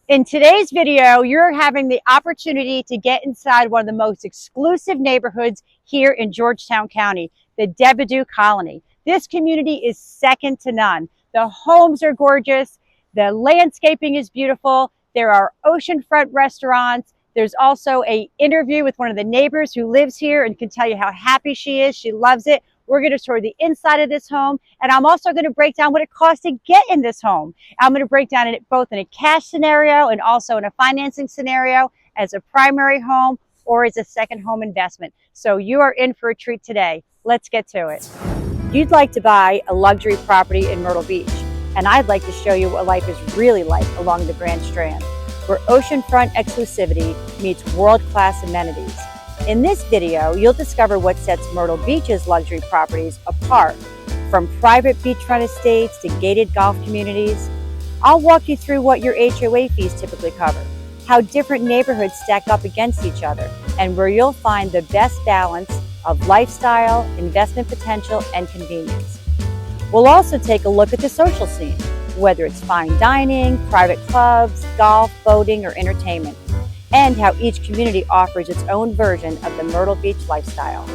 In today's video, you're having the opportunity to get inside one of the most exclusive neighborhoods here in Georgetown County, the DeBordieu Colony. This community is second to none. The homes are gorgeous. The landscaping is beautiful. There are oceanfront restaurants. There's also an interview with one of the neighbors who lives here and can tell you how happy she is. She loves it. We're going to tour the inside of this home, and I'm also going to break down what it costs to get in this home. I'm going to break down it both in a cash scenario and also in a financing scenario, as a primary home or as a second home investment. So you are in for a treat today. Let's get to it. You'd like to buy a luxury property in Myrtle Beach, and I'd like to show you what life is really like along the Grand Strand, where oceanfront exclusivity meets world-class amenities. In this video, you'll discover what sets Myrtle Beach's luxury properties apart from private beachfront estates to gated golf communities. I'll walk you through what your HOA fees typically cover, how different neighborhoods stack up against each other, and where you'll find the best balance of lifestyle, investment potential, and convenience. We'll also take a look at the social scene, whether it's fine dining, private clubs, golf, boating, or entertainment, and how each community offers its own version of the Myrtle Beach lifestyle.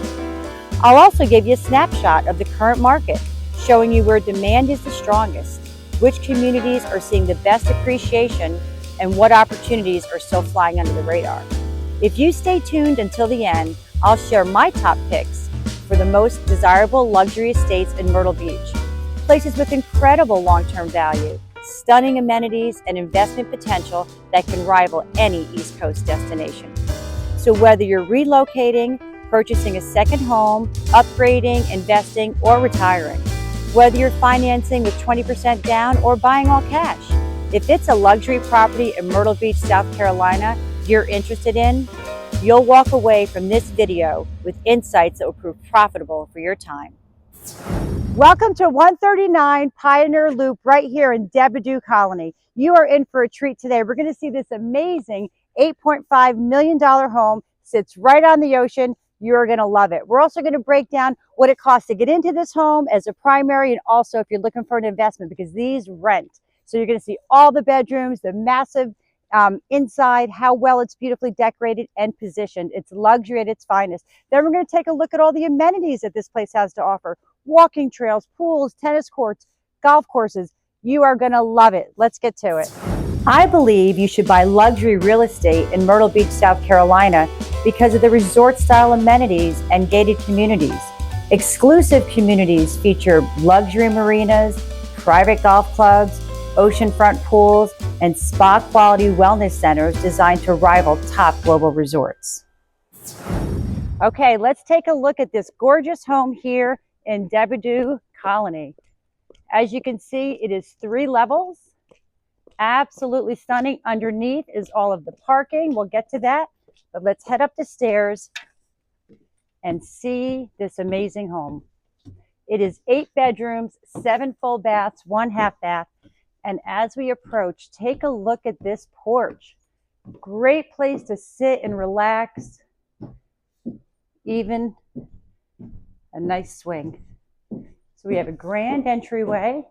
I'll also give you a snapshot of the current market, showing you where demand is the strongest, which communities are seeing the best appreciation, and what opportunities are still flying under the radar. If you stay tuned until the end, I'll share my top picks for the most desirable luxury estates in Myrtle Beach, places with incredible long-term value, stunning amenities, and investment potential that can rival any East Coast destination. So whether you're relocating, purchasing a second home, upgrading, investing, or retiring, whether you're financing with 20% down or buying all cash, if it's a luxury property in Myrtle Beach, South Carolina you're interested in, you'll walk away from this video with insights that will prove profitable for your time. Welcome to 139 Pioneer Loop right here in DeBordieu Colony. You are in for a treat today. We're going to see this amazing $8.5 million home. Sits right on the ocean. You're going to love it. We're also going to break down what it costs to get into this home as a primary, and also if you're looking for an investment, because these rent. So you're going to see all the bedrooms, the massive inside, how well it's beautifully decorated and positioned. It's luxury at its finest. Then we're going to take a look at all the amenities that this place has to offer. Walking trails, pools, tennis courts, golf courses. You are going to love it. Let's get to it. I believe you should buy luxury real estate in Myrtle Beach, South Carolina because of the resort-style amenities and gated communities. Exclusive communities feature luxury marinas, private golf clubs, oceanfront pools, and spa-quality wellness centers designed to rival top global resorts. Okay, let's take a look at this gorgeous home here in DeBordieu Colony. As you can see, it is 3 levels. Absolutely stunning. Underneath is all of the parking. We'll get to that, but let's head up the stairs and see this amazing home. It is 8 bedrooms, 7 full baths, 1 half bath. And as we approach, take a look at this porch. Great place to sit and relax. Even a nice swing. So we have a grand entryway,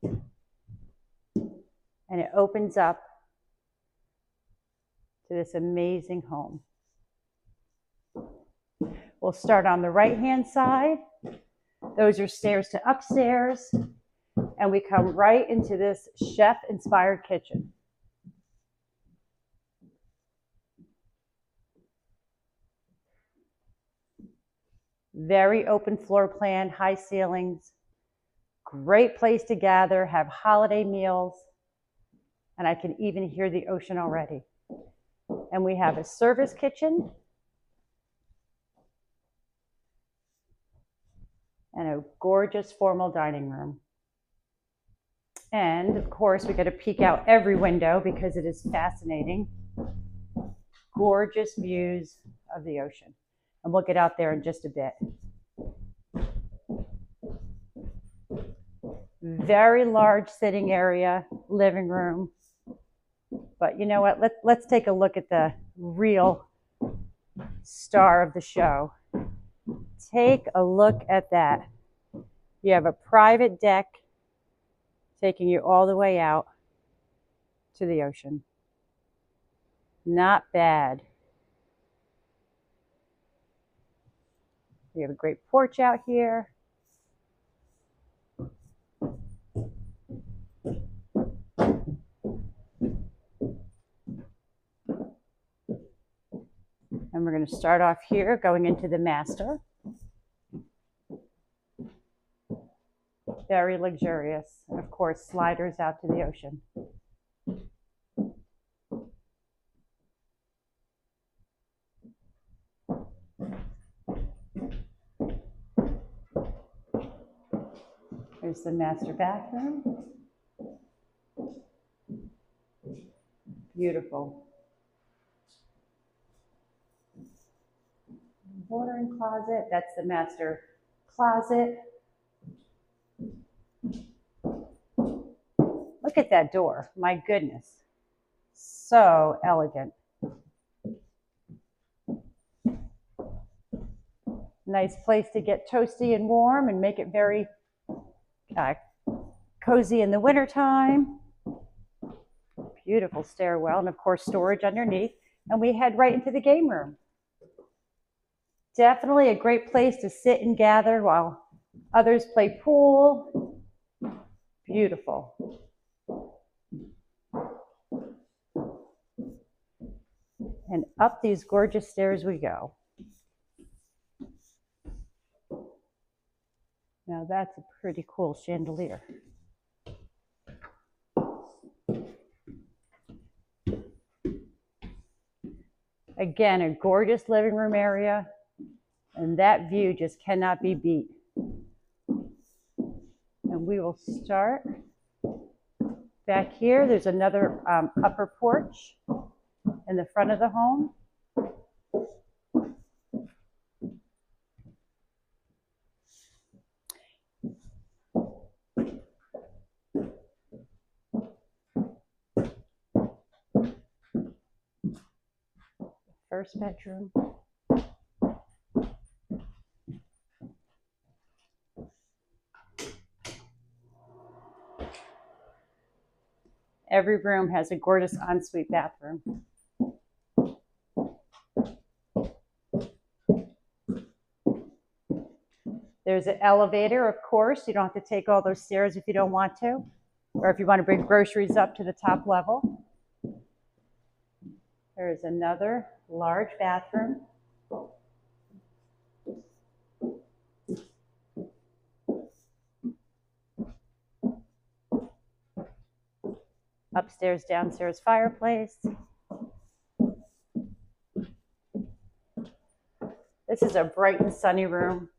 and it opens up to this amazing home. We'll start on the right-hand side. Those are stairs to upstairs, and we come right into this chef-inspired kitchen. Very open floor plan, high ceilings, great place to gather, have holiday meals, and I can even hear the ocean already. And we have a service kitchen and a gorgeous formal dining room. And of course, we get a peek out every window because it is fascinating. Gorgeous views of the ocean. And we'll get out there in just a bit. Very large sitting area, living room. But you know what? Let's take a look at the real star of the show. Take a look at that. You have a private deck taking you all the way out to the ocean. Not bad. We have a great porch out here. And we're going to start off here going into the master. Very luxurious. And of course, sliders out to the ocean. There's the master bathroom. Beautiful. Watering closet. That's the master closet. Look at that door. My goodness. So elegant. Nice place to get toasty and warm and make it very cozy in the wintertime. Beautiful stairwell, and of course storage underneath. And we head right into the game room. Definitely a great place to sit and gather while others play pool. Beautiful. And up these gorgeous stairs we go. Now that's a pretty cool chandelier. Again, a gorgeous living room area, and that view just cannot be beat. And we will start back here. There's another upper porch in the front of the home. First bedroom. Every room has a gorgeous ensuite bathroom. There's an elevator, of course. You don't have to take all those stairs if you don't want to, or if you want to bring groceries up to the top level. There is another large bathroom. Upstairs, downstairs fireplace. This is a bright and sunny room.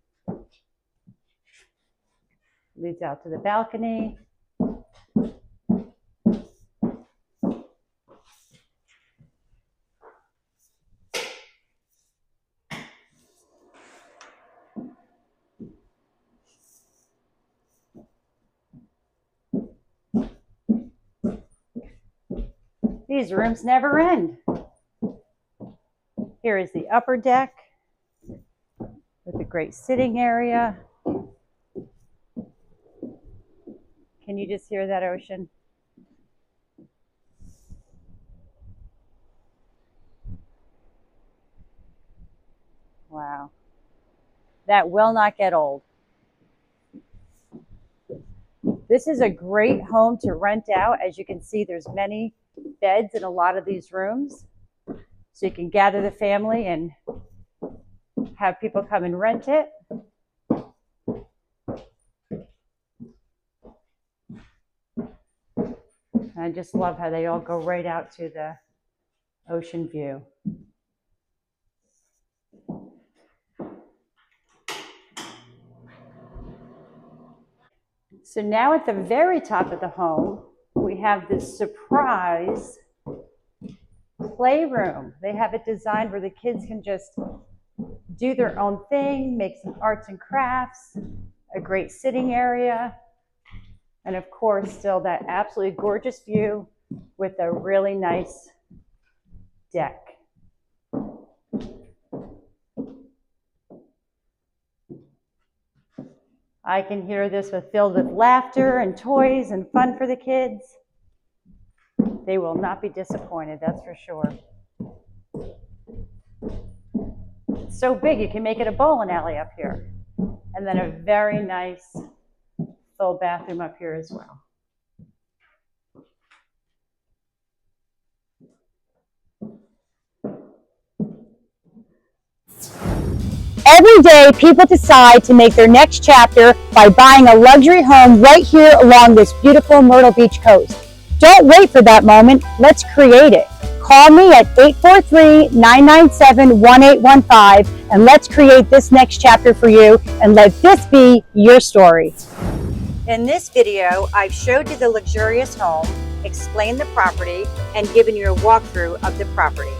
Leads out to the balcony. These rooms never end. Here is the upper deck with a great sitting area. Can you just hear that ocean? Wow. That will not get old. This is a great home to rent out. As you can see, there's many beds in a lot of these rooms. So you can gather the family and have people come and rent it. I just love how they all go right out to the ocean view. So now at the very top of the home, we have this surprise playroom. They have it designed where the kids can just do their own thing, make some arts and crafts, a great sitting area, and of course, still that absolutely gorgeous view with a really nice deck. I can hear this filled with laughter and toys and fun for the kids. They will not be disappointed, that's for sure. It's so big you can make it a bowling alley up here. And then a very nice full bathroom up here as well. Every day, people decide to make their next chapter by buying a luxury home right here along this beautiful Myrtle Beach coast. Don't wait for that moment. Let's create it. Call me at 843-997-1815 and let's create this next chapter for you and let this be your story. In this video, I've showed you the luxurious home, explained the property, and given you a walkthrough of the property.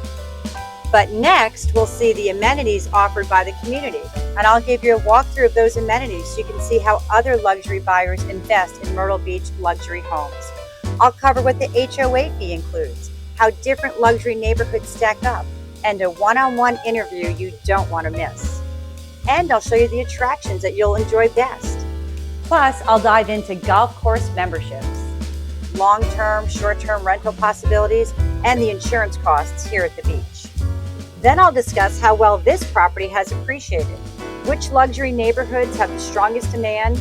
But next, we'll see the amenities offered by the community, and I'll give you a walkthrough of those amenities so you can see how other luxury buyers invest in Myrtle Beach luxury homes. I'll cover what the HOA fee includes, how different luxury neighborhoods stack up, and a one-on-one interview you don't want to miss. And I'll show you the attractions that you'll enjoy best. Plus, I'll dive into golf course memberships, long-term, short-term rental possibilities, and the insurance costs here at the beach. Then I'll discuss how well this property has appreciated, which luxury neighborhoods have the strongest demand,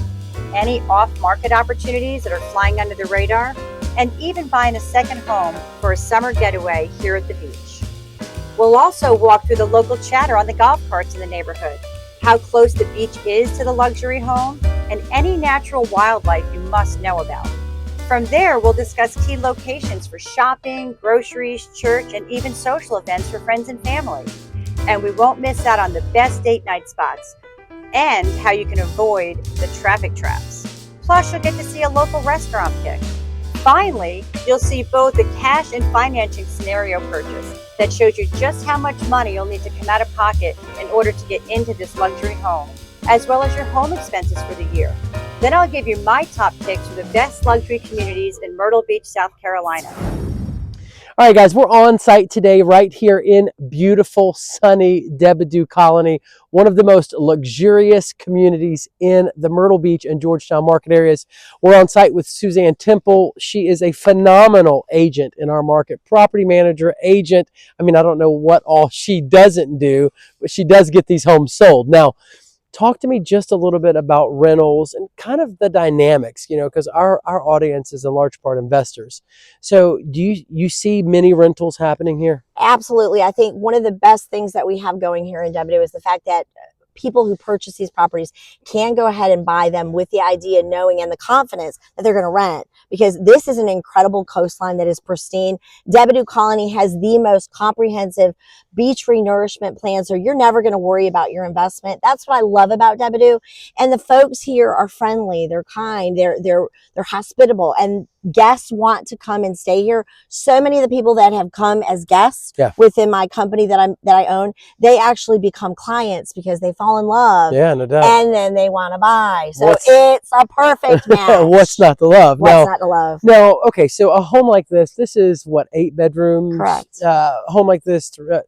any off-market opportunities that are flying under the radar, and even buying a second home for a summer getaway here at the beach. We'll also walk through the local chatter on the golf carts in the neighborhood, how close the beach is to the luxury home, and any natural wildlife you must know about. From there, we'll discuss key locations for shopping, groceries, church, and even social events for friends and family. And we won't miss out on the best date night spots and how you can avoid the traffic traps. Plus, you'll get to see a local restaurant pick. Finally, you'll see both the cash and financing scenario purchase that shows you just how much money you'll need to come out of pocket in order to get into this luxury home, as well as your home expenses for the year. Then I'll give you my top picks for the best luxury communities in Myrtle Beach, South Carolina. All right, guys, we're on site today right here in beautiful, sunny DeBordieu Colony, one of the most luxurious communities in the Myrtle Beach and Georgetown market areas. We're on site with Suzanne Temple. She is a phenomenal agent in our market, property manager, agent. I mean, I don't know what all she doesn't do, but she does get these homes sold. Now, talk to me just a little bit about rentals and kind of the dynamics, you know, because our audience is in large part investors. So do you see many rentals happening here? Absolutely. I think one of the best things that we have going here in DeBordieu is the fact that people who purchase these properties can go ahead and buy them with the idea, knowing and the confidence that they're going to rent, because this is an incredible coastline that is pristine. DeBordieu Colony has the most comprehensive beach renourishment plan, so you're never going to worry about your investment. That's what I love about DeBordieu. And the folks here are friendly, they're kind, they're hospitable, and guests want to come and stay here. So many of the people that have come as guests within my company that I own, they actually become clients because they fall in love. Yeah, no doubt. And then they want to buy. So it's a perfect match. What's not to love? What's not to love? No, okay, so a home like this is what, 8 bedrooms? Correct. Home like this, 2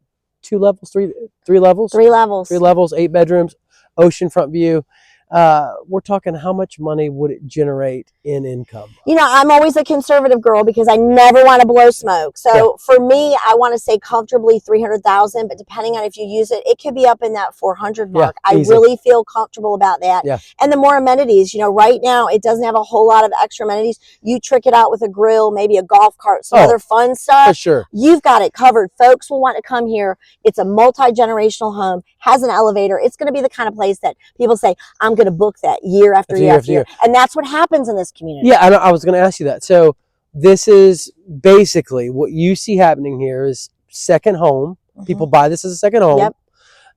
levels, three levels? 3 levels. 3 levels, 8 bedrooms, oceanfront view. We're talking, how much money would it generate in income? You know, I'm always a conservative girl because I never want to blow smoke. So for me, I want to say comfortably 300,000, but depending on if you use it, it could be up in that 400 mark. I really feel comfortable about that. And the more amenities, you know, right now it doesn't have a whole lot of extra amenities. You trick it out with a grill, maybe a golf cart, some other fun stuff. For sure. You've got it covered. Folks will want to come here. It's a multi-generational home, has an elevator. It's going to be the kind of place that people say, I'm going to book that year after year after year. And that's what happens in this community. Yeah, I was going to ask you that. So this is basically what you see happening here is second home. People buy this as a second home.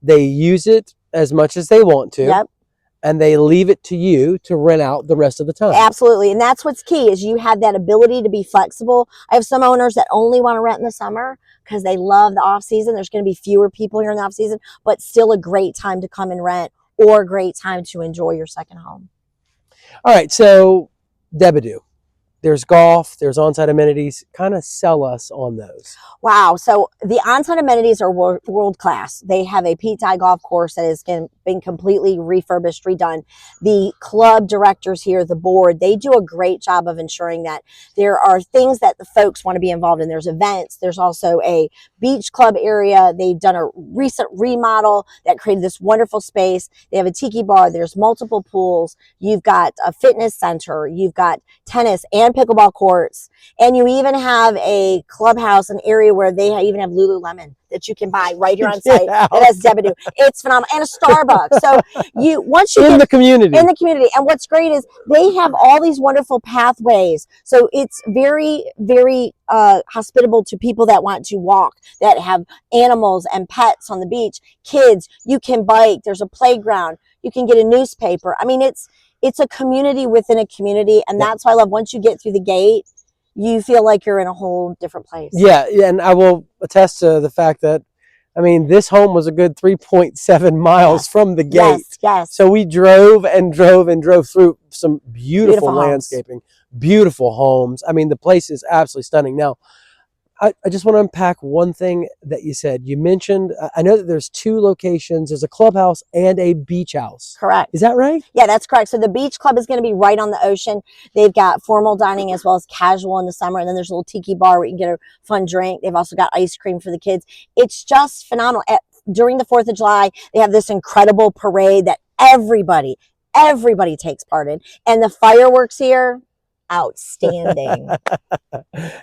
They use it as much as they want to. And they leave it to you to rent out the rest of the time. Absolutely. And that's what's key, is you have that ability to be flexible. I have some owners that only want to rent in the summer because they love the off season. There's going to be fewer people here in the off season, but still a great time to come and rent, or a great time to enjoy your second home. All right, so DeBordieu, there's golf, there's on-site amenities. Kind of sell us on those. Wow. So the on-site amenities are world class. They have a Pete Dye golf course that has been completely refurbished, redone. The club directors here, the board, they do a great job of ensuring that there are things that the folks want to be involved in. There's events. There's also a beach club area. They've done a recent remodel that created this wonderful space. They have a tiki bar. There's multiple pools. You've got a fitness center. You've got tennis and pickleball courts. And you even have a clubhouse, an area where they even have Lululemon that you can buy right here on site. That has DeBordieu. It's phenomenal. And a Starbucks. So once you in get the community. In the community. And what's great is they have all these wonderful pathways. So it's very, very hospitable to people that want to walk, that have animals and pets on the beach. Kids, you can bike. There's a playground. You can get a newspaper. I mean, it's a community within a community. And that's why I love, once you get through the gate, you feel like you're in a whole different place. Yeah, and I will attest to the fact that, I mean, this home was a good 3.7 miles from the gate. Yes. So we drove and drove through some beautiful landscaping, beautiful homes. I mean, the place is absolutely stunning. Now, I just want to unpack one thing that you said. You mentioned, I know that there's 2 locations. There's a clubhouse and a beach house. Correct. Is that right? Yeah, that's correct. So the beach club is going to be right on the ocean. They've got formal dining as well as casual in the summer. And then there's a little tiki bar where you can get a fun drink. They've also got ice cream for the kids. It's just phenomenal. During the 4th of July, they have this incredible parade that everybody takes part in. And the fireworks here, outstanding.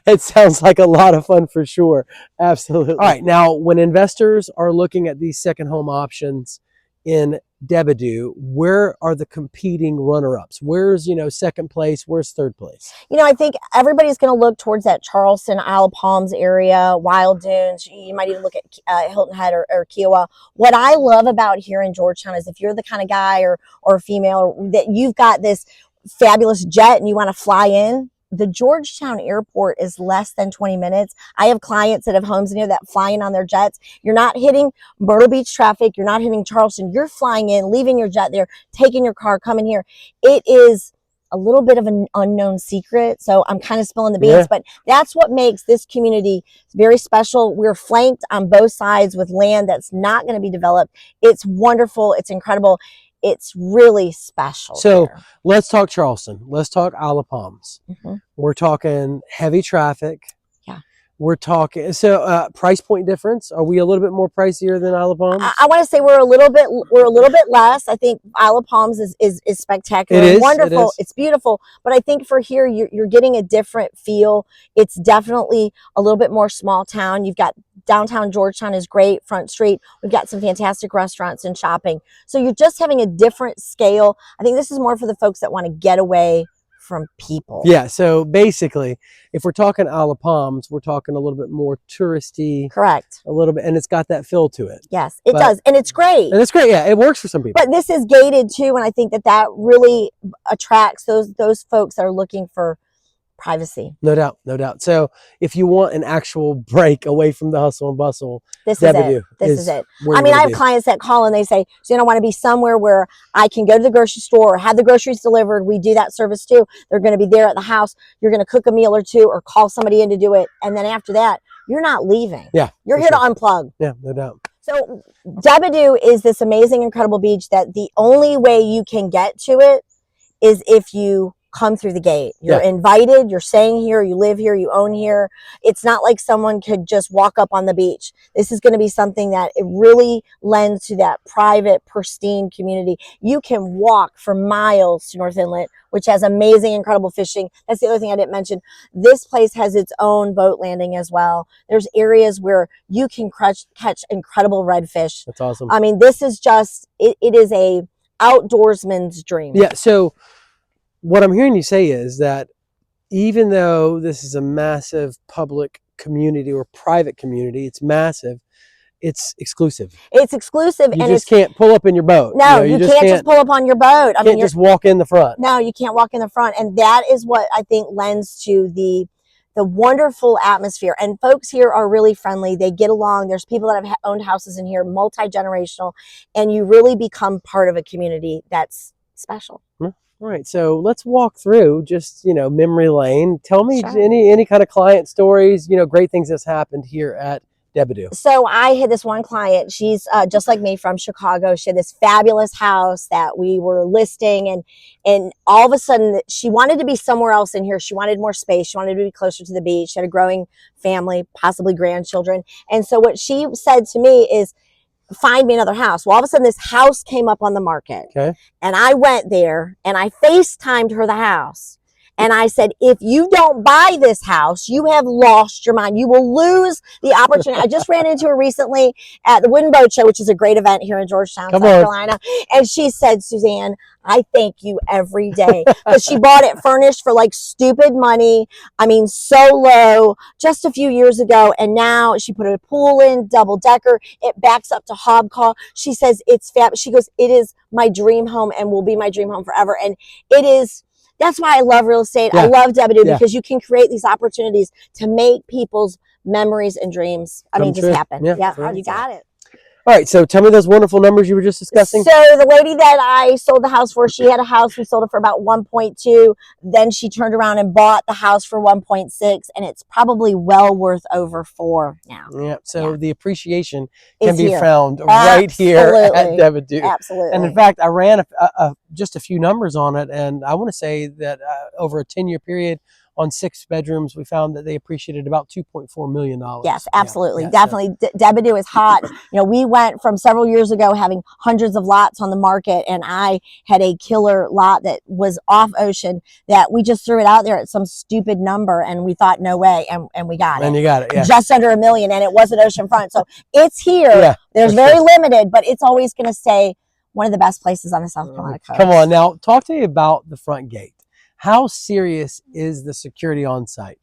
It sounds like a lot of fun for sure. Absolutely. All right. Now, when investors are looking at these second home options in DeBordieu, where are the competing runner-ups? Where's, second place? Where's third place? I think everybody's going to look towards that Charleston, Isle of Palms area, Wild Dunes. You might even look at Hilton Head or Kiowa. What I love about here in Georgetown is if you're the kind of guy or female that you've got this fabulous jet and you want to fly in, the Georgetown airport is less than 20 minutes. I have clients that have homes in here that fly in on their jets. You're not hitting Myrtle Beach traffic. You're not hitting Charleston. You're flying in, leaving your jet there, taking your car, coming here. It is a little bit of an unknown secret. So I'm kind of spilling the beans, but that's what makes this community very special. We're flanked on both sides with land that's not going to be developed. It's wonderful. It's incredible. It's really special. So let's talk Charleston. Let's talk Isle of Palms. Mm-hmm. We're talking heavy traffic. Yeah. We're talking, price point difference. Are we a little bit more pricier than Isle of Palms? I want to say we're a little bit less. I think Isle of Palms is spectacular. It is wonderful. It's beautiful. But I think for here, you're getting a different feel. It's definitely a little bit more small town. You've got downtown Georgetown is great, Front Street. We've got some fantastic restaurants and shopping. So you're just having a different scale. I think this is more for the folks that want to get away from people. Yeah. So basically, if we're talking Isle of Palms, we're talking a little bit more touristy. Correct. A little bit, and it's got that feel to it. Yes, it does. And it's great. And it's great. Yeah, it works for some people. But this is gated too. And I think that really attracts those folks that are looking for privacy. No doubt, no doubt. So if you want an actual break away from the hustle and bustle, this is it. This is it. I mean, I have clients that call and they say, I want to be somewhere where I can go to the grocery store or have the groceries delivered. We do that service too. They're going to be there at the house. You're going to cook a meal or two or call somebody in to do it. And then after that, you're not leaving. Yeah. You're here to unplug. Yeah, no doubt. So DeBordieu is this amazing, incredible beach that the only way you can get to it is if you come through the gate. You're invited, you're staying here, you live here, you own here. It's not like someone could just walk up on the beach. This is going to be something that it really lends to that private, pristine community. You can walk for miles to North Inlet, which has amazing, incredible fishing. That's the other thing I didn't mention. This place has its own boat landing as well. There's areas where you can catch incredible redfish. That's awesome. I mean, this is just, it is a outdoorsman's dream. Yeah. So what I'm hearing you say is that even though this is a massive public community or private community, it's massive, it's exclusive. It's exclusive. You just can't pull up in your boat. No, you can't just pull up on your boat. I mean, just walk in the front. No, you can't walk in the front. And that is what I think lends to the wonderful atmosphere. And folks here are really friendly. They get along. There's people that have owned houses in here, multi-generational, and you really become part of a community that's special. All right, so let's walk through just, memory lane. Tell me Sure. any kind of client stories, great things that's happened here at DeBordieu. So I had this one client, she's just like me, from Chicago. She had this fabulous house that we were listing, and all of a sudden she wanted to be somewhere else in here. She wanted more space. She wanted to be closer to the beach. She had a growing family, possibly grandchildren. And so what she said to me is, find me another house. Well, all of a sudden this house came up on the market. Okay. And I went there and I FaceTimed her the house. And I said, if you don't buy this house, you have lost your mind. You will lose the opportunity. I just ran into her recently at the Wooden Boat Show, which is a great event here in Georgetown, South Carolina. And she said, Suzanne, I thank you every day, because she bought it furnished for like stupid money. I mean, so low just a few years ago. And now she put a pool in, double decker. It backs up to Hobcall. She says it's fab. She goes, it is my dream home and will be my dream home forever. And it is. That's why I love real estate. Yeah. I love DeBordieu, because you can create these opportunities to make people's memories and dreams, just happen. Yeah, you got it. All right, so tell me those wonderful numbers you were just discussing. So the lady that I sold the house for, she had a house. We sold it for about 1.2. Then she turned around and bought the house for 1.6, and it's probably well worth over 4 now. Yeah. So the appreciation can be found Absolutely. right here at DeBordieu. Absolutely. And in fact, I ran just a few numbers on it, and I want to say that over a 10-year period, on 6 bedrooms, we found that they appreciated about $2.4 million. Yes, absolutely. Definitely. So. DeBordieu is hot. We went from several years ago having hundreds of lots on the market, and I had a killer lot that was off ocean that we just threw it out there at some stupid number, and we thought, no way, and we got it. And you got it, yeah. Just under $1 million, and it wasn't oceanfront. So it's here. Yeah, there's very limited, but it's always going to stay one of the best places on the South Carolina coast. Come on, now talk to me about the front gate. How serious is the security on site?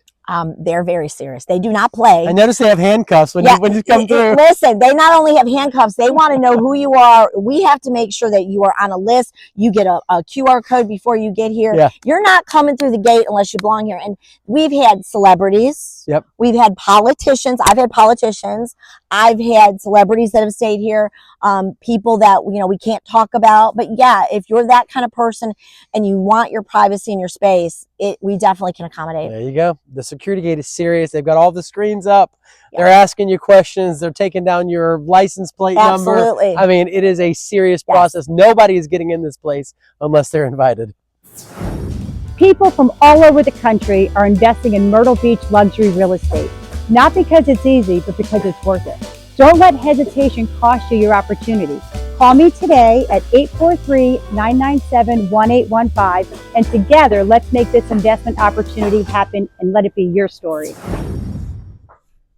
They're very serious. They do not play. I notice they have handcuffs when you come through. Listen, they not only have handcuffs, they want to know who you are. We have to make sure that you are on a list. You get a QR code before you get here. Yeah. You're not coming through the gate unless you belong here. And we've had celebrities. Yep. We've had politicians. I've had politicians. I've had celebrities that have stayed here. People that we can't talk about. But yeah, if you're that kind of person and you want your privacy and your space, we definitely can accommodate. There you go. The security gate is serious. They've got all the screens up. Yep. They're asking you questions. They're taking down your license plate number. Absolutely. I mean, it is a serious process. Nobody is getting in this place unless they're invited. People from all over the country are investing in Myrtle Beach luxury real estate, not because it's easy, but because it's worth it. Don't let hesitation cost you your opportunity. Call me today at 843-997-1815, and together let's make this investment opportunity happen and let it be your story.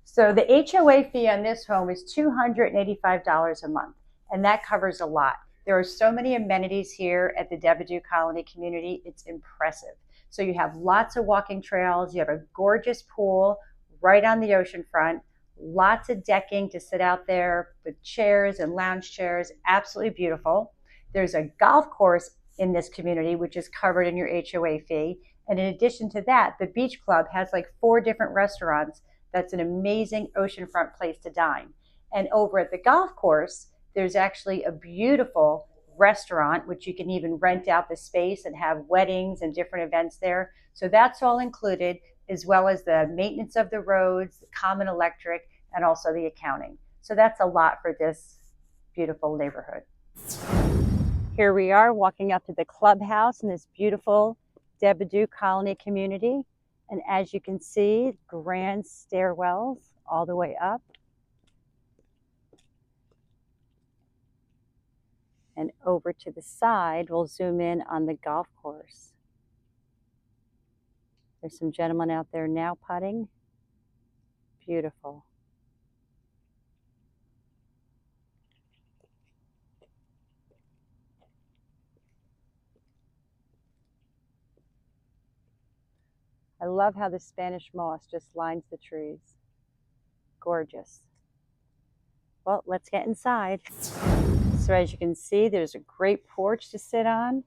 So the HOA fee on this home is $285 a month, and that covers a lot. There are so many amenities here at the DeBordieu Colony community, it's impressive. So you have lots of walking trails, you have a gorgeous pool right on the ocean front, lots of decking to sit out there with chairs and lounge chairs, absolutely beautiful. There's a golf course in this community, which is covered in your HOA fee. And in addition to that, the beach club has like 4 different restaurants. That's an amazing oceanfront place to dine. And over at the golf course, there's actually a beautiful restaurant, which you can even rent out the space and have weddings and different events there. So that's all included, as well as the maintenance of the roads, the common electric, and also the accounting. So that's a lot for this beautiful neighborhood. Here we are walking up to the clubhouse in this beautiful DeBordieu Colony community. And as you can see, grand stairwells all the way up. And over to the side, we'll zoom in on the golf course. There's some gentlemen out there now putting. Beautiful. I love how the Spanish moss just lines the trees. Gorgeous. Well, let's get inside. So as you can see, there's a great porch to sit on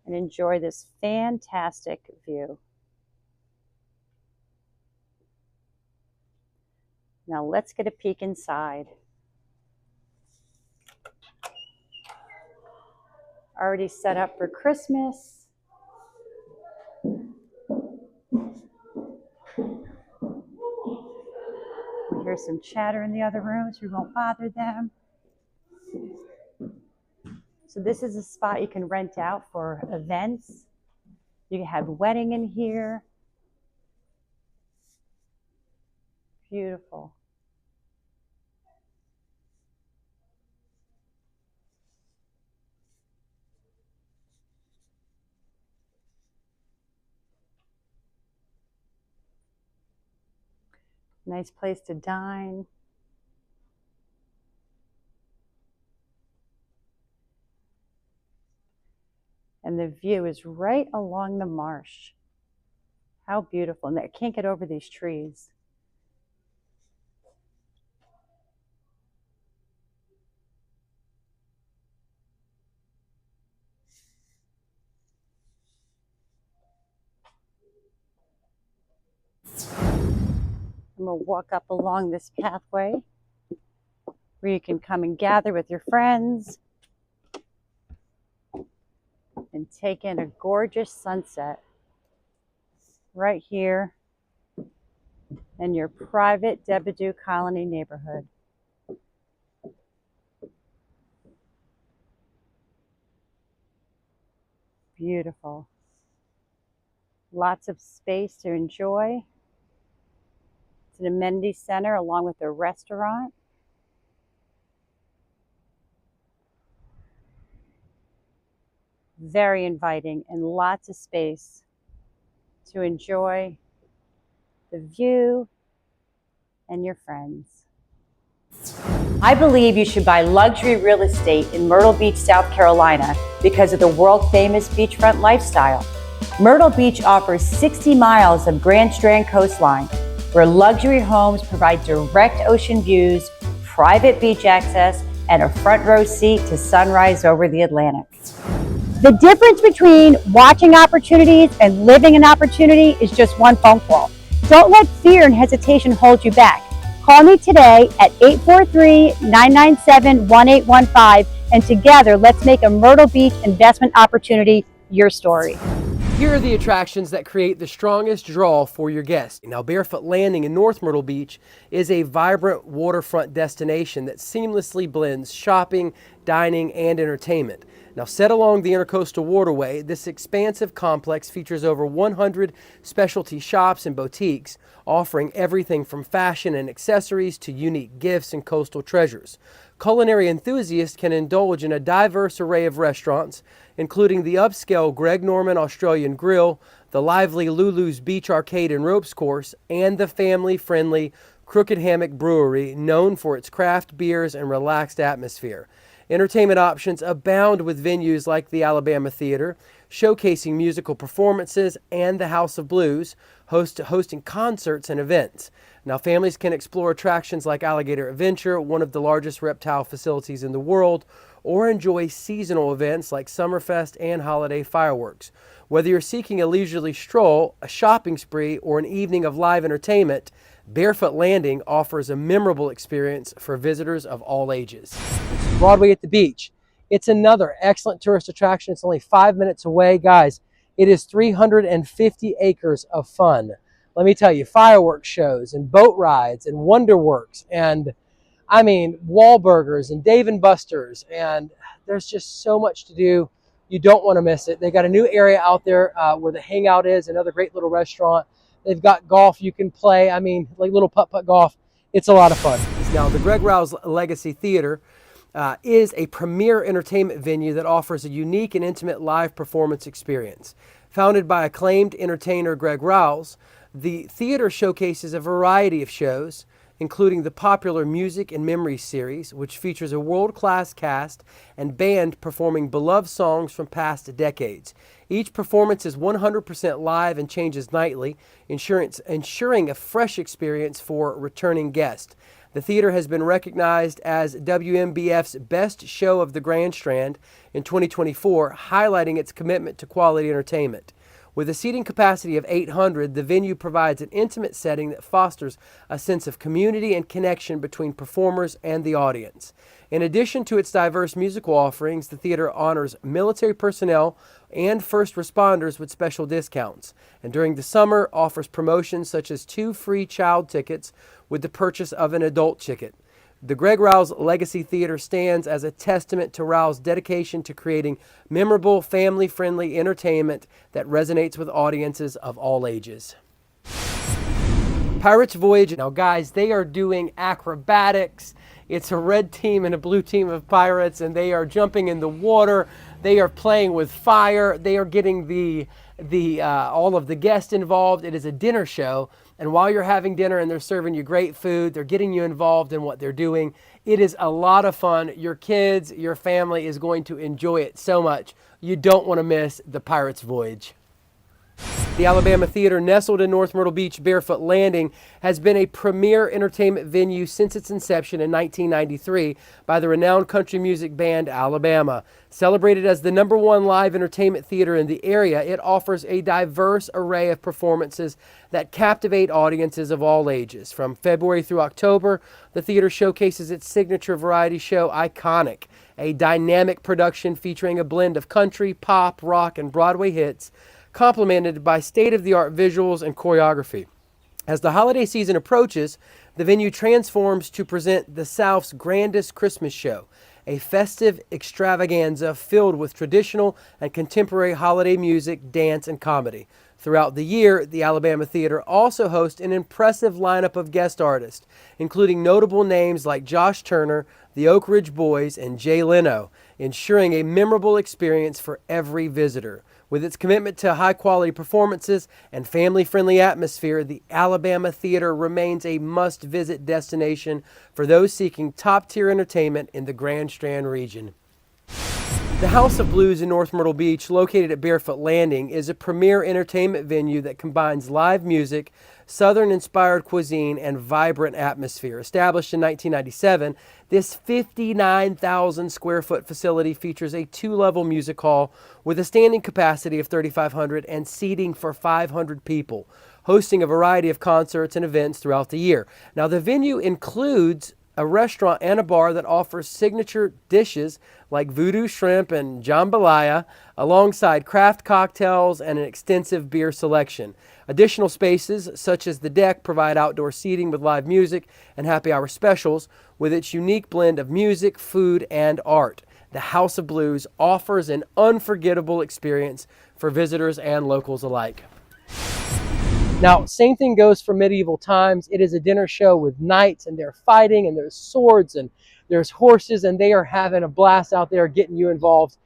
and enjoy this fantastic view. Now let's get a peek inside. Already set up for Christmas. We hear some chatter in the other rooms. We won't bother them. So this is a spot you can rent out for events. You can have a wedding in here. Beautiful. Nice place to dine. And the view is right along the marsh. How beautiful. And I can't get over these trees. I'm going to walk up along this pathway where you can come and gather with your friends and take in a gorgeous sunset right here in your private DeBordieu Colony neighborhood. Beautiful. Lots of space to enjoy. It's an amenity center along with a restaurant. Very inviting and lots of space to enjoy the view and your friends. I believe you should buy luxury real estate in Myrtle Beach, South Carolina because of the world-famous beachfront lifestyle. Myrtle Beach offers 60 miles of Grand Strand coastline, where luxury homes provide direct ocean views, private beach access, and a front row seat to sunrise over the Atlantic. The difference between watching opportunities and living an opportunity is just one phone call. Don't let fear and hesitation hold you back. Call me today at 843-997-1815, and together let's make a Myrtle Beach investment opportunity your story. Here are the attractions that create the strongest draw for your guests. Now, Barefoot Landing in North Myrtle Beach is a vibrant waterfront destination that seamlessly blends shopping, dining, and entertainment. Now, set along the Intercoastal Waterway, this expansive complex features over 100 specialty shops and boutiques, offering everything from fashion and accessories to unique gifts and coastal treasures. Culinary enthusiasts can indulge in a diverse array of restaurants, including the upscale Greg Norman Australian Grill, the lively Lulu's Beach Arcade and Ropes Course, and the family-friendly Crooked Hammock Brewery, known for its craft beers and relaxed atmosphere. Entertainment options abound with venues like the Alabama Theater, showcasing musical performances, and the House of Blues, hosting concerts and events. Now, families can explore attractions like Alligator Adventure, one of the largest reptile facilities in the world, or enjoy seasonal events like Summerfest and holiday fireworks. Whether you're seeking a leisurely stroll, a shopping spree, or an evening of live entertainment, Barefoot Landing offers a memorable experience for visitors of all ages. Broadway at the beach. It's another excellent tourist attraction. It's only 5 minutes away. Guys, it is 350 acres of fun. Let me tell you, fireworks shows and boat rides and Wonderworks and I mean, Wahlburgers and Dave & Buster's, and there's just so much to do. You don't want to miss it. They got a new area out there where the Hangout is, another great little restaurant. They've got golf you can play. I mean, like little putt-putt golf. It's a lot of fun. Now, the Greg Rouse Legacy Theater is a premier entertainment venue that offers a unique and intimate live performance experience. Founded by acclaimed entertainer Greg Rouse, the theater showcases a variety of shows, including the popular Music and Memories series, which features a world-class cast and band performing beloved songs from past decades. Each performance is 100% live and changes nightly, ensuring a fresh experience for returning guests. The theater has been recognized as WMBF's Best Show of the Grand Strand in 2024, highlighting its commitment to quality entertainment. With a seating capacity of 800, the venue provides an intimate setting that fosters a sense of community and connection between performers and the audience. In addition to its diverse musical offerings, the theater honors military personnel and first responders with special discounts, and during the summer offers promotions such as 2 free child tickets with the purchase of an adult ticket. The Greg Rouse Legacy Theater stands as a testament to Rouse's dedication to creating memorable, family-friendly entertainment that resonates with audiences of all ages. Pirates Voyage. Now guys, they are doing acrobatics. It's a red team and a blue team of pirates, and they are jumping in the water. They are playing with fire. They are getting all of the guests involved. It is a dinner show. And while you're having dinner and they're serving you great food, they're getting you involved in what they're doing. It is a lot of fun. Your kids, your family is going to enjoy it so much. You don't want to miss the Pirates Voyage. The Alabama Theater, nestled in North Myrtle Beach Barefoot Landing, has been a premier entertainment venue since its inception in 1993 by the renowned country music band Alabama. Celebrated as the #1 live entertainment theater in the area, it offers a diverse array of performances that captivate audiences of all ages. From February through October, the theater showcases its signature variety show, Iconic, a dynamic production featuring a blend of country, pop, rock, and Broadway hits, complemented by state-of-the-art visuals and choreography. As the holiday season approaches, the venue transforms to present the South's grandest Christmas show, a festive extravaganza filled with traditional and contemporary holiday music, dance, and comedy. Throughout the year, the Alabama Theater also hosts an impressive lineup of guest artists, including notable names like Josh Turner, the Oak Ridge Boys, and Jay Leno, ensuring a memorable experience for every visitor. With its commitment to high-quality performances and family-friendly atmosphere, the Alabama Theater remains a must-visit destination for those seeking top-tier entertainment in the Grand Strand region. The House of Blues in North Myrtle Beach, located at Barefoot Landing, is a premier entertainment venue that combines live music, Southern-inspired cuisine, and vibrant atmosphere. Established in 1997, this 59,000-square-foot facility features a 2-level music hall with a standing capacity of 3,500 and seating for 500 people, hosting a variety of concerts and events throughout the year. Now, the venue includes a restaurant and a bar that offers signature dishes like voodoo shrimp and jambalaya, alongside craft cocktails and an extensive beer selection. Additional spaces, such as the deck, provide outdoor seating with live music and happy hour specials. With its unique blend of music, food, and art, the House of Blues offers an unforgettable experience for visitors and locals alike. Now, same thing goes for medieval times. It is a dinner show with knights, and they're fighting, and there's swords, and there's horses, and they are having a blast out there, getting you involved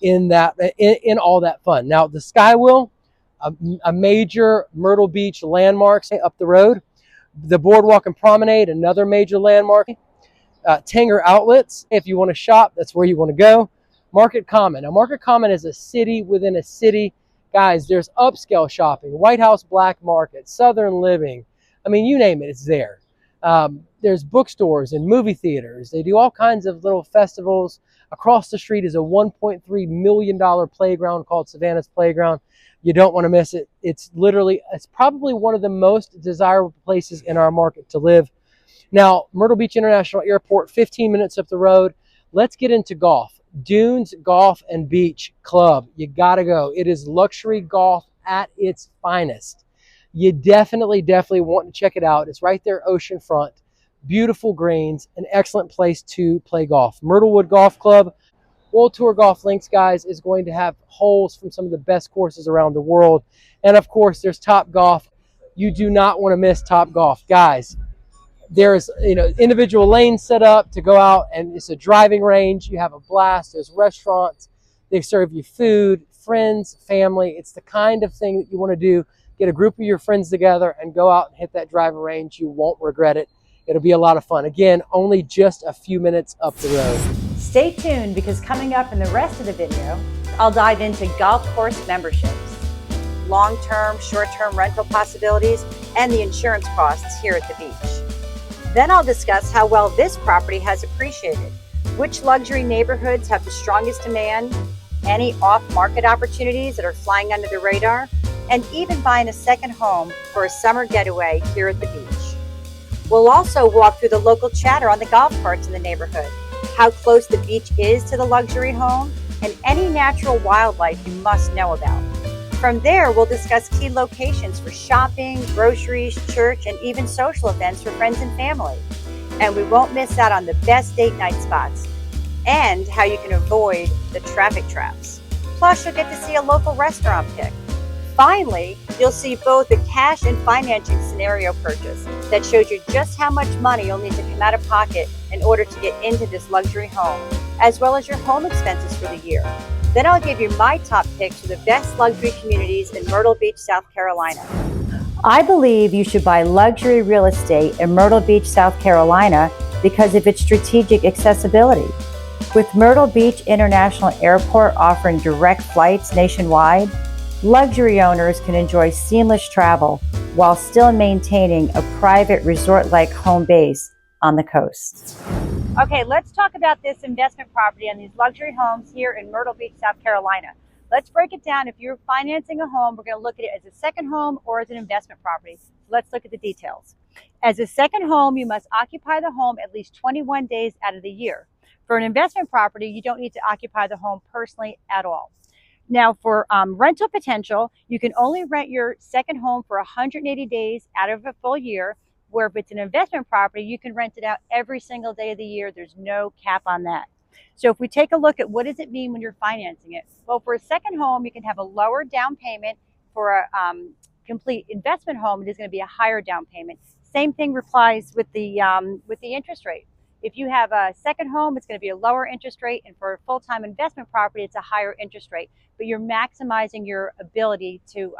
in that, in all that fun. Now, the Skywheel, a major Myrtle Beach landmark up the road. The Boardwalk and Promenade, another major landmark. Tanger Outlets, if you want to shop, that's where you want to go. Market Common. Now, Market Common is a city within a city. Guys, there's upscale shopping, White House Black Market, Southern Living. I mean, you name it, it's there. There's bookstores and movie theaters. They do all kinds of little festivals. Across the street is a $1.3 million playground called Savannah's Playground. You don't want to miss it. It's probably one of the most desirable places in our market to live. Now, Myrtle Beach International Airport, 15 minutes up the road. Let's get into golf. Dunes Golf and Beach Club. You got to go. It is luxury golf at its finest. You definitely want to check it out. It's right there oceanfront. Beautiful greens, an excellent place to play golf. Myrtlewood Golf Club, World Tour Golf Links, guys, is going to have holes from some of the best courses around the world. And of course, there's Top Golf. You do not want to miss Top Golf. Guys, there's individual lanes set up to go out, and it's a driving range. You have a blast. There's restaurants. They serve you food, friends, family. It's the kind of thing that you want to do. Get a group of your friends together and go out and hit that driving range. You won't regret it. It'll be a lot of fun. Again, only just a few minutes up the road. Stay tuned, because coming up in the rest of the video, I'll dive into golf course memberships, long-term, short-term rental possibilities, and the insurance costs here at the beach. Then I'll discuss how well this property has appreciated, which luxury neighborhoods have the strongest demand, any off-market opportunities that are flying under the radar, and even buying a second home for a summer getaway here at the beach. We'll also walk through the local chatter on the golf carts in the neighborhood, how close the beach is to the luxury home, and any natural wildlife you must know about. From there, we'll discuss key locations for shopping, groceries, church, and even social events for friends and family. And we won't miss out on the best date night spots and how you can avoid the traffic traps. Plus, you'll get to see a local restaurant pick. Finally, you'll see both a cash and financing scenario purchase that shows you just how much money you'll need to come out of pocket in order to get into this luxury home, as well as your home expenses for the year. Then I'll give you my top picks for the best luxury communities in Myrtle Beach, South Carolina. I believe you should buy luxury real estate in Myrtle Beach, South Carolina because of its strategic accessibility. With Myrtle Beach International Airport offering direct flights nationwide, luxury owners can enjoy seamless travel while still maintaining a private resort-like home base on the coast. Okay, let's talk about this investment property and these luxury homes here in Myrtle Beach, South Carolina. Let's break it down. If you're financing a home, we're going to look at it as a second home or as an investment property. Let's look at the details. As a second home, you must occupy the home at least 21 days out of the year. For an investment property, you don't need to occupy the home personally at all. Now, for rental potential, you can only rent your second home for 180 days out of a full year, where if it's an investment property, you can rent it out every single day of the year. There's no cap on that. So if we take a look at what does it mean when you're financing it? Well, for a second home, you can have a lower down payment. For a complete investment home, it is going to be a higher down payment. Same thing applies with the interest rate. If you have a second home, it's going to be a lower interest rate, and for a full-time investment property, it's a higher interest rate. But you're maximizing your ability to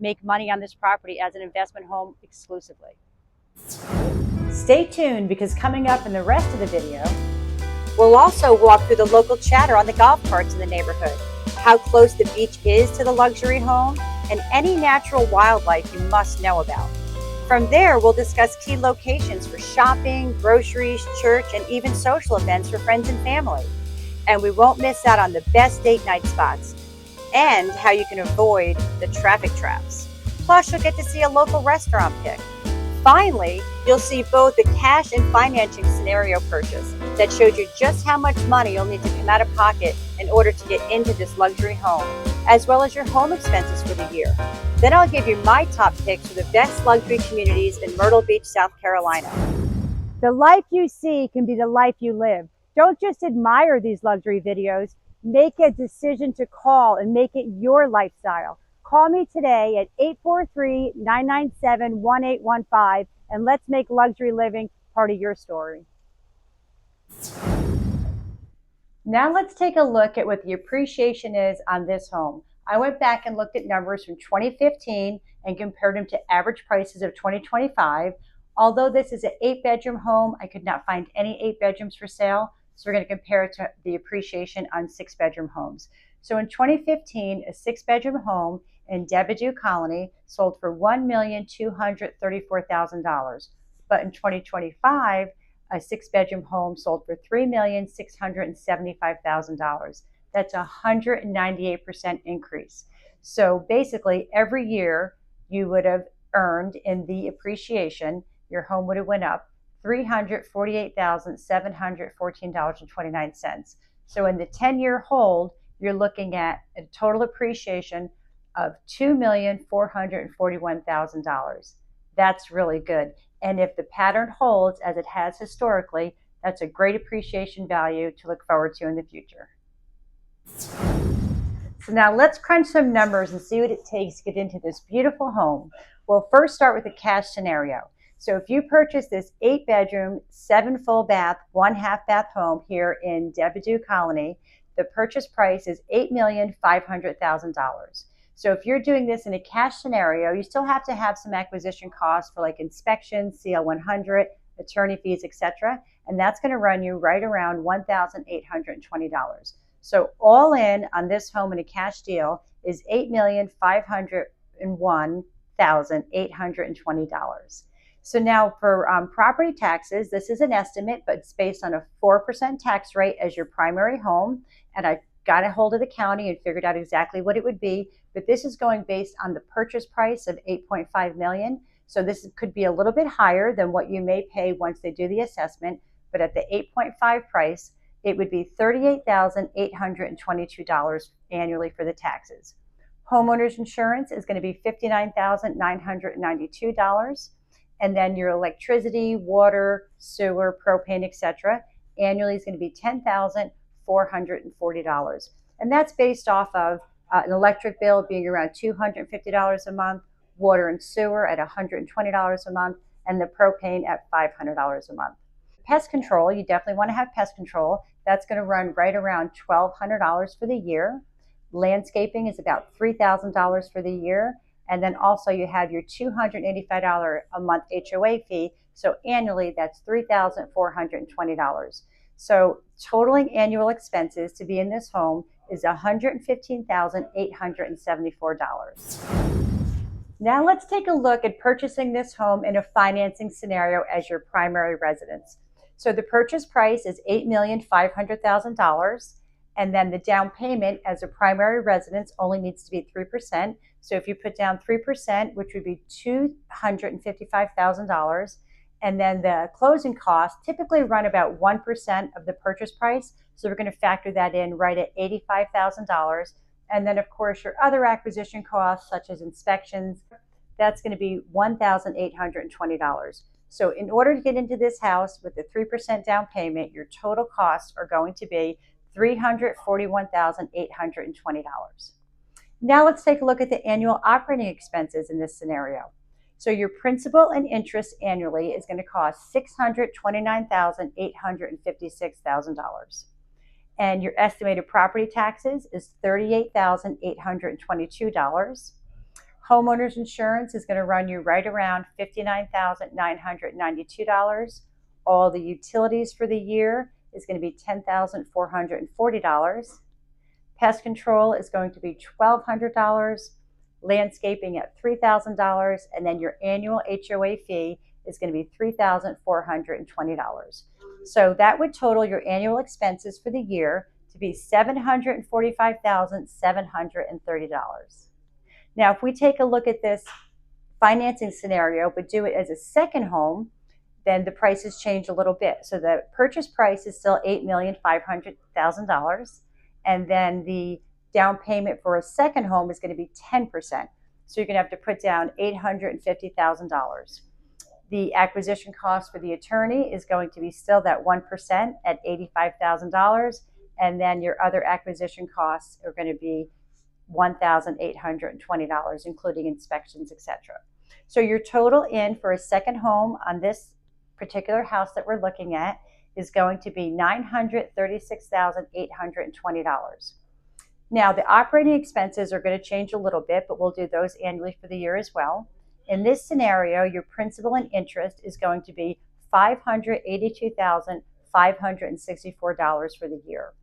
make money on this property as an investment home exclusively. Stay tuned, because coming up in the rest of the video, we'll also walk through the local chatter on the golf carts in the neighborhood, how close the beach is to the luxury home, and any natural wildlife you must know about. From there, we'll discuss key locations for shopping, groceries, church, and even social events for friends and family. And we won't miss out on the best date night spots and how you can avoid the traffic traps. Plus, you'll get to see a local restaurant pick. Finally, you'll see both a cash and financing scenario purchase that shows you just how much money you'll need to come out of pocket in order to get into this luxury home, as well as your home expenses for the year. Then I'll give you my top picks for the best luxury communities in Myrtle Beach, South Carolina. The life you see can be the life you live. Don't just admire these luxury videos. Make a decision to call and make it your lifestyle. Call me today at 843-997-1815 and let's make luxury living part of your story. Now let's take a look at what the appreciation is on this home. I went back and looked at numbers from 2015 and compared them to average prices of 2025. Although this is an 8-bedroom home, I could not find any 8 bedrooms for sale. So we're going to compare it to the appreciation on 6-bedroom homes. So in 2015, a 6-bedroom home in DeBordieu Colony sold for $1,234,000. But in 2025, a 6-bedroom home sold for $3,675,000. That's a 198% increase. So basically, every year you would have earned in the appreciation, your home would have went up $348,714.29. So in the 10-year hold, you're looking at a total appreciation of $2,441,000. That's really good. And if the pattern holds as it has historically, that's a great appreciation value to look forward to in the future. So now let's crunch some numbers and see what it takes to get into this beautiful home. We'll first start with a cash scenario. So if you purchase this 8-bedroom, 7 full bath, 1 half bath home here in DeBordieu Colony, the purchase price is $8,500,000. So if you're doing this in a cash scenario, you still have to have some acquisition costs for like inspections, CL 100, attorney fees, etc. And that's going to run you right around $1,820. So all in on this home in a cash deal is $8,501,820. So now for property taxes, this is an estimate, but it's based on a 4% tax rate as your primary home. And I got a hold of the county and figured out exactly what it would be, but this is going based on the purchase price of $8.5 million. So this could be a little bit higher than what you may pay once they do the assessment, but at the 8.5 price, it would be $38,822 annually for the taxes. Homeowners insurance is going to be $59,992. And then your electricity, water, sewer, propane, etc. annually is going to be $10,440. And that's based off of an electric bill being around $250 a month, water and sewer at $120 a month, and the propane at $500 a month. Pest control, you definitely want to have pest control. That's going to run right around $1,200 for the year. Landscaping is about $3,000 for the year. And then also you have your $285 a month HOA fee. So annually, that's $3,420. So totaling annual expenses to be in this home is $115,874. Now let's take a look at purchasing this home in a financing scenario as your primary residence. So the purchase price is $8,500,000, and then the down payment as a primary residence only needs to be 3%. So if you put down 3%, which would be $255,000, and then the closing costs typically run about 1% of the purchase price. So we're going to factor that in right at $85,000. And then, of course, your other acquisition costs, such as inspections, that's going to be $1,820. So in order to get into this house with the 3% down payment, your total costs are going to be $341,820. Now let's take a look at the annual operating expenses in this scenario. So your principal and interest annually is going to cost $629,856,000. And your estimated property taxes is $38,822. Homeowners insurance is going to run you right around $59,992. All the utilities for the year is going to be $10,440. Pest control is going to be $1,200. Landscaping at $3,000, and then your annual HOA fee is going to be $3,420. So that would total your annual expenses for the year to be $745,730. Now, if we take a look at this financing scenario, but do it as a second home, then the prices change a little bit. So the purchase price is still $8,500,000, and then the down payment for a second home is going to be 10%. So you're going to have to put down $850,000. The acquisition cost for the attorney is going to be still that 1% at $85,000. And then your other acquisition costs are going to be $1,820, including inspections, etc. So your total in for a second home on this particular house that we're looking at is going to be $936,820. Now, the operating expenses are going to change a little bit, but we'll do those annually for the year as well. In this scenario, your principal and interest is going to be $582,564 for the year.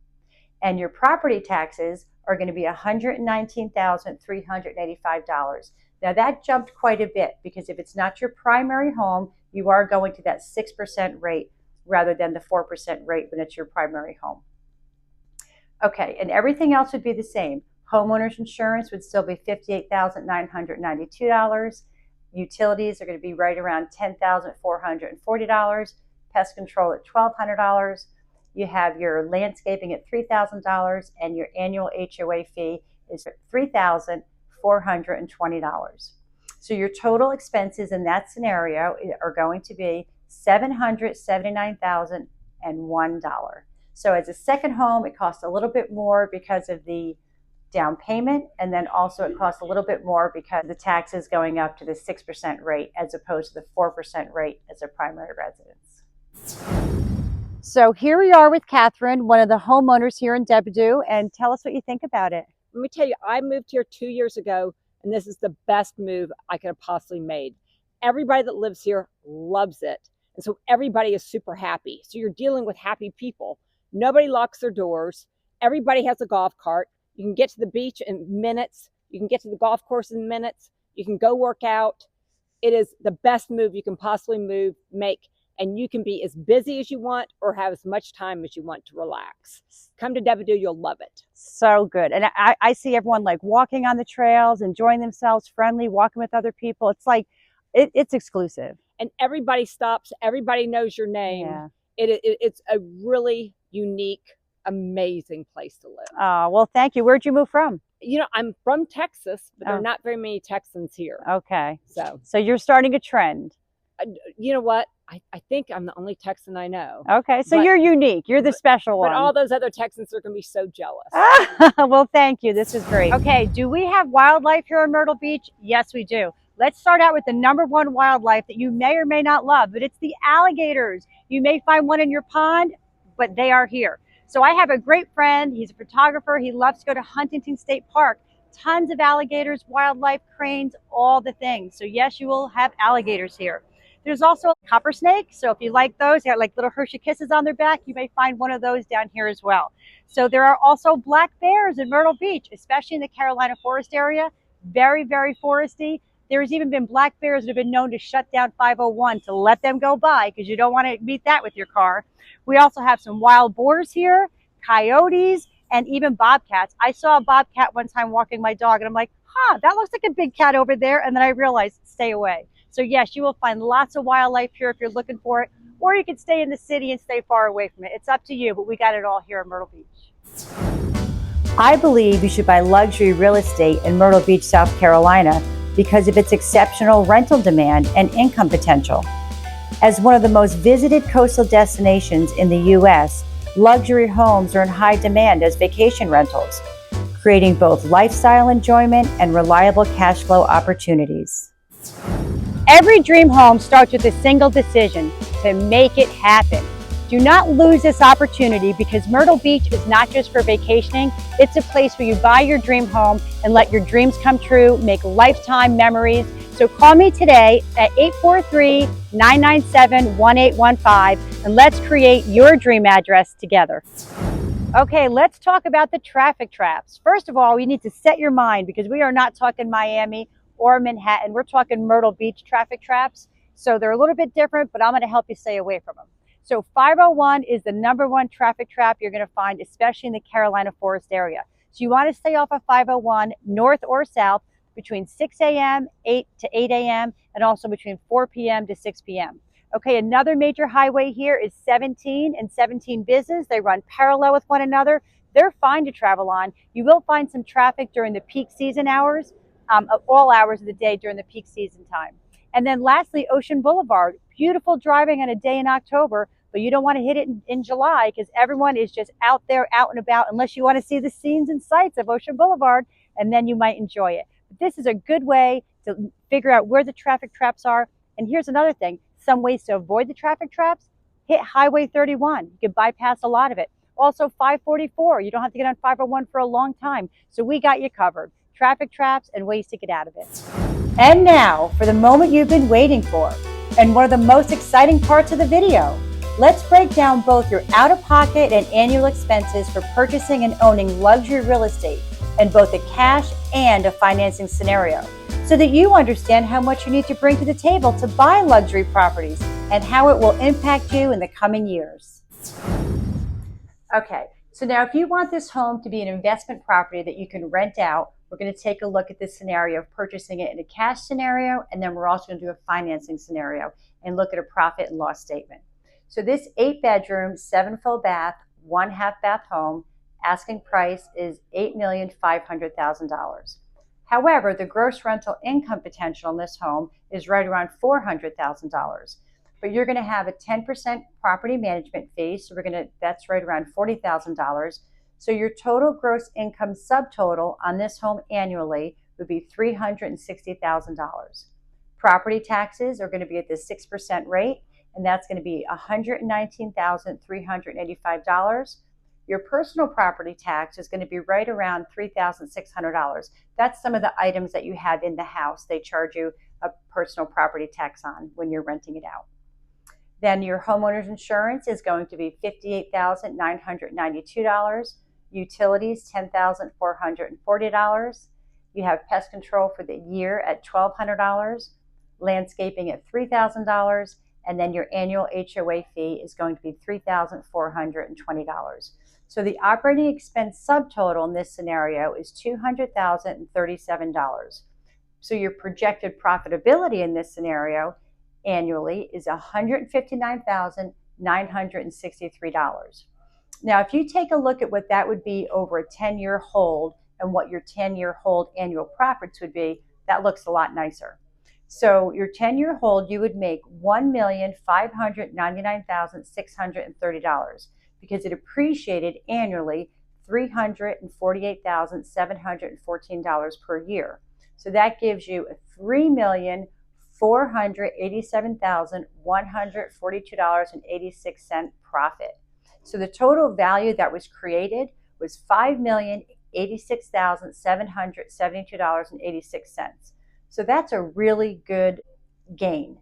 And your property taxes are going to be $119,385. Now, that jumped quite a bit because if it's not your primary home, you are going to that 6% rate rather than the 4% rate when it's your primary home. Okay, and everything else would be the same. Homeowners insurance would still be $58,992. Utilities are going to be right around $10,440. Pest control at $1,200. You have your landscaping at $3,000, and your annual HOA fee is $3,420. So your total expenses in that scenario are going to be $779,001. So as a second home, it costs a little bit more because of the down payment, and then also it costs a little bit more because the taxes going up to the 6% rate as opposed to the 4% rate as a primary residence. So here we are with Catherine, one of the homeowners here in DeBordieu, and tell us what you think about it. Let me tell you, I moved here 2 years ago, and this is the best move I could have possibly made. Everybody that lives here loves it, and so everybody is super happy. So you're dealing with happy people. Nobody locks their doors. Everybody has a golf cart. You can get to the beach in minutes. You can get to the golf course in minutes. You can go work out. It is the best move you can possibly make. and you can be as busy as you want or have as much time as you want to relax. Come to DeBordieu, you'll love it. So good. And I see everyone like walking on the trails, enjoying themselves, friendly, walking with other people. It's like, it's exclusive. And everybody stops, everybody knows your name. Yeah. It's a really unique, amazing place to live. Oh, well, thank you. Where'd you move from? You know, I'm from Texas, but there Oh. are not very many Texans here. Okay. So you're starting a trend. you know what? I think I'm the only Texan I know. Okay. So But- you're unique. You're the special one. But all those other Texans are going to be so jealous. Well, thank you. This is great. Okay. Do we have wildlife here in Myrtle Beach? Yes, we do. Let's start out with the #1 wildlife that you may or may not love, but it's the alligators. You may find one in your pond, but they are here. So I have a great friend. He's a photographer. He loves to go to Huntington State Park. Tons of alligators, wildlife, cranes, all the things. So yes, you will have alligators here. There's also copper snakes. So if you like those, they got like little Hershey Kisses on their back. You may find one of those down here as well. So there are also black bears in Myrtle Beach, especially in the Carolina Forest area. Very, very foresty. There's even been black bears that have been known to shut down 501 to let them go by because you don't want to meet that with your car. We also have some wild boars here, coyotes, and even bobcats. I saw a bobcat one time walking my dog, and I'm like, that looks like a big cat over there. And then I realized, stay away. So yes, you will find lots of wildlife here if you're looking for it, or you can stay in the city and stay far away from it. It's up to you, but we got it all here in Myrtle Beach. I believe you should buy luxury real estate in Myrtle Beach, South Carolina, because of its exceptional rental demand and income potential. As one of the most visited coastal destinations in the U.S., luxury homes are in high demand as vacation rentals, creating both lifestyle enjoyment and reliable cash flow opportunities. Every dream home starts with a single decision: to make it happen. Do not lose this opportunity, because Myrtle Beach is not just for vacationing. It's a place where you buy your dream home and let your dreams come true, make lifetime memories. So call me today at 843-997-1815 and let's create your dream address together. Okay, let's talk about the traffic traps. First of all, you need to set your mind, because we are not talking Miami or Manhattan. We're talking Myrtle Beach traffic traps. So they're a little bit different, but I'm going to help you stay away from them. So 501 is the #1 traffic trap you're going to find, especially in the Carolina Forest area. So you want to stay off of 501 north or south between 6 a.m., 8 to 8 a.m., and also between 4 p.m. to 6 p.m. Okay, another major highway here is 17 and 17 Business. They run parallel with one another. They're fine to travel on. You will find some traffic during the peak season hours, all hours of the day during the peak season time. And then lastly, Ocean Boulevard. Beautiful driving on a day in October, but you don't want to hit it in July, because everyone is just out there, out and about, unless you want to see the scenes and sights of Ocean Boulevard, and then you might enjoy it. But this is a good way to figure out where the traffic traps are. And here's another thing. Some ways to avoid the traffic traps: hit Highway 31. You can bypass a lot of it. Also 544. You don't have to get on 501 for a long time. So we got you covered. Traffic traps and ways to get out of it. And now for the moment you've been waiting for, and one of the most exciting parts of the video. Let's break down both your out-of-pocket and annual expenses for purchasing and owning luxury real estate in both a cash and a financing scenario, so that you understand how much you need to bring to the table to buy luxury properties and how it will impact you in the coming years. Okay, so now if you want this home to be an investment property that you can rent out, we're going to take a look at this scenario of purchasing it in a cash scenario, and then we're also going to do a financing scenario and look at a profit and loss statement. So this 8-bedroom, 7 full bath, 1 half bath home, asking price is $8,500,000. However, the gross rental income potential in this home is right around $400,000. But you're going to have a 10% property management fee, so that's right around $40,000. So your total gross income subtotal on this home annually would be $360,000. Property taxes are going to be at the 6% rate, and that's going to be $119,385. Your personal property tax is going to be right around $3,600. That's some of the items that you have in the house. They charge you a personal property tax on when you're renting it out. Then your homeowner's insurance is going to be $58,992. Utilities, $10,440. You have pest control for the year at $1,200. Landscaping at $3,000. and then your annual HOA fee is going to be $3,420. So the operating expense subtotal in this scenario is $200,037. So your projected profitability in this scenario annually is $159,963. Now, if you take a look at what that would be over a 10-year hold and what your 10-year hold annual profits would be, that looks a lot nicer. So your 10-year hold, you would make $1,599,630 because it appreciated annually $348,714 per year. So that gives you a $3,487,142.86 profit. So the total value that was created was $5,086,772.86. So that's a really good gain.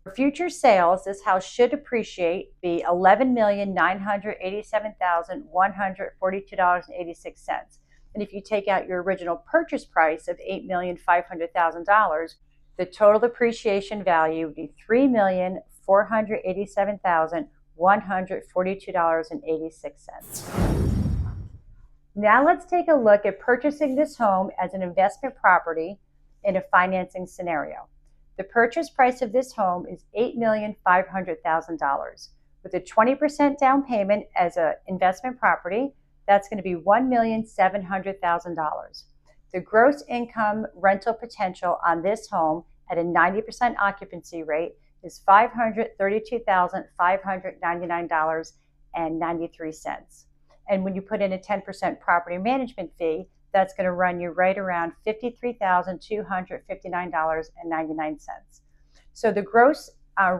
For future sales, this house should appreciate be $11,987,142.86. And if you take out your original purchase price of $8,500,000, the total appreciation value would be $3,487,142.86. Now let's take a look at purchasing this home as an investment property in a financing scenario. The purchase price of this home is $8,500,000. With a 20% down payment as an investment property, that's going to be $1,700,000. The gross income rental potential on this home at a 90% occupancy rate is $532,599.93. And when you put in a 10% property management fee, that's going to run you right around $53,259.99. So the gross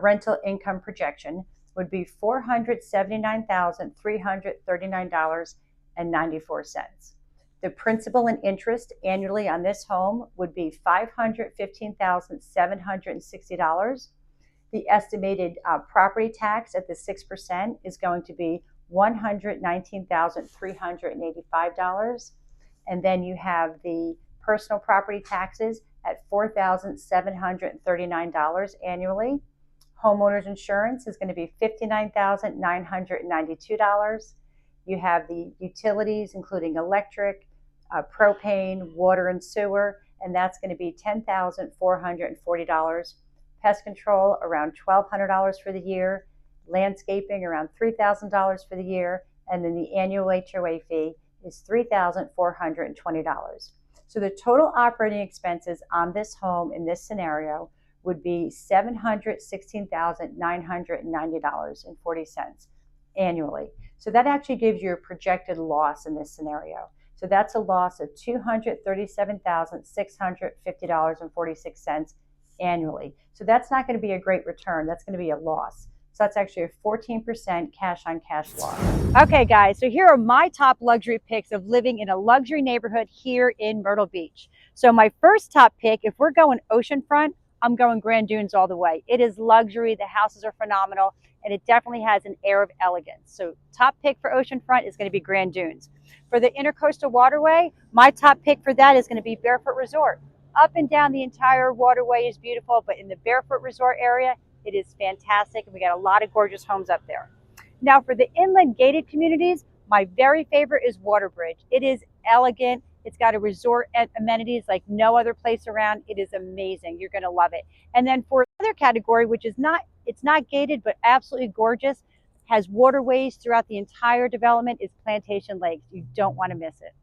rental income projection would be $479,339.94. The principal and interest annually on this home would be $515,760. The estimated property tax at the 6% is going to be $119,385. And then you have the personal property taxes at $4,739 annually. Homeowners insurance is going to be $59,992. You have the utilities, including electric, propane, water, and sewer, and that's going to be $10,440. Pest control, around $1,200 for the year. Landscaping, around $3,000 for the year. And then the annual HOA fee is $3,420. So the total operating expenses on this home in this scenario would be $716,990.40 annually. So that actually gives you a projected loss in this scenario. So that's a loss of $237,650.46 annually. So that's not going to be a great return. That's going to be a loss. So that's actually a 14% cash on cash loss. Okay, guys, so here are my top luxury picks of living in a luxury neighborhood here in Myrtle Beach. So my first top pick, if we're going oceanfront, I'm going Grand Dunes all the way. It is luxury, the houses are phenomenal, and it definitely has an air of elegance. So top pick for oceanfront is going to be Grand Dunes. For the Intercoastal Waterway, my top pick for that is going to be Barefoot Resort. Up and down the entire waterway is beautiful, but in the Barefoot Resort area, it is fantastic, and we got a lot of gorgeous homes up there. Now for the inland gated communities, my very favorite is Waterbridge. It is elegant. It's got a resort amenities like no other place around. It is amazing. You're going to love it. And then for another category, which is it's not gated, but absolutely gorgeous, has waterways throughout the entire development, is Plantation Lakes. You don't want to miss it.